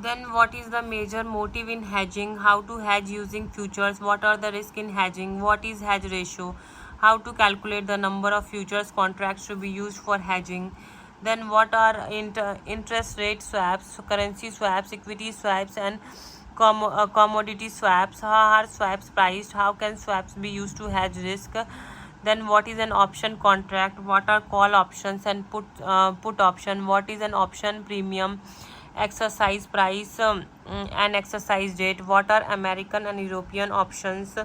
Then what is the major motive in hedging? How to hedge using futures? What are the risks in hedging? What is hedge ratio? How to calculate the number of futures contracts to be used for hedging? Then what are interest rate swaps, currency swaps, equity swaps, and commodity swaps? How are swaps priced? How can swaps be used to hedge risk? Then what is an option contract? What are call options and put option? What is an option premium? Exercise price and exercise date. What are American and European options?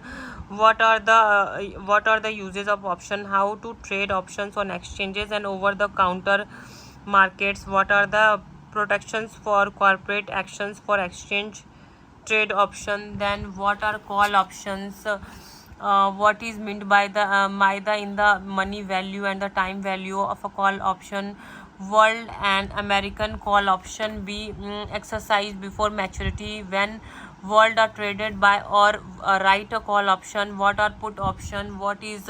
What are the uses of option? How to trade options on exchanges and over the counter markets? What are the protections for corporate actions for exchange trade option? Then what are call options? What is meant by the in the money value and the time value of a call option? World and American call option be exercised before maturity when world are traded by or write a call option. What are put option? What is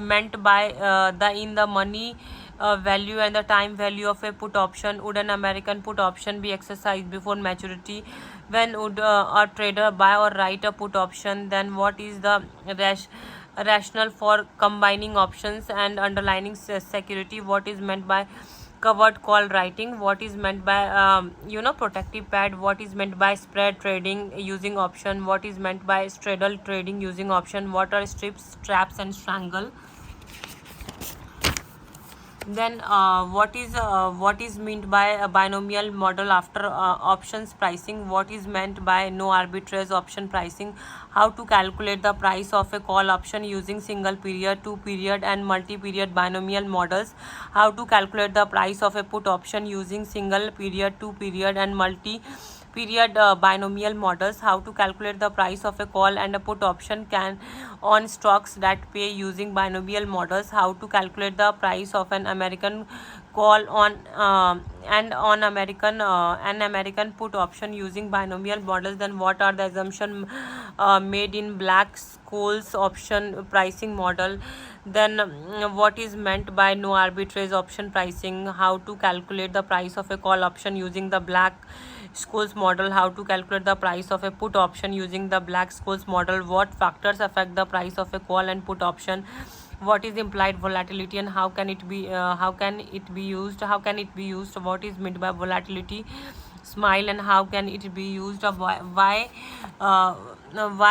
meant by the in the money value and the time value of a put option? Would an American put option be exercised before maturity when would a trader buy or write a put option? Then what is the rationale for combining options and underlining security? What is meant by covered call writing? What is meant by protective pad? What is meant by spread trading using option? What is meant by straddle trading using option? What are strips, traps, and strangle? Then what is meant by a binomial model after options pricing? What is meant by no arbitrage option pricing? How to calculate the price of a call option using single period, two period, and multi period binomial models? How to calculate the price of a put option using single period, two period, and multi period binomial models? How to calculate the price of a call and a put option can on stocks that pay using binomial models? How to calculate the price of an American call on an American put option using binomial models? Then what are the assumptions made in Black-Scholes option pricing model? Then what is meant by no arbitrage option pricing? How to calculate the price of a call option using the Black-Scholes model? How to calculate the price of a put option using the Black-Scholes model? What factors affect the price of a call and put option? What is implied volatility and how can it be used? What is meant by volatility smile and how can it be used? Why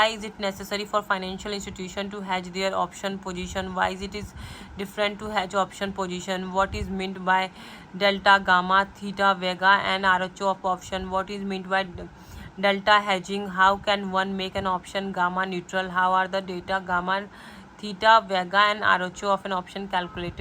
is it necessary for financial institution to hedge their option position? Why is different to hedge option position? What is meant by delta, gamma, theta, vega, and RHO of option? What is meant by delta hedging? How can one make an option gamma neutral? How are the data gamma, theta, vega, and RHO of an option calculated?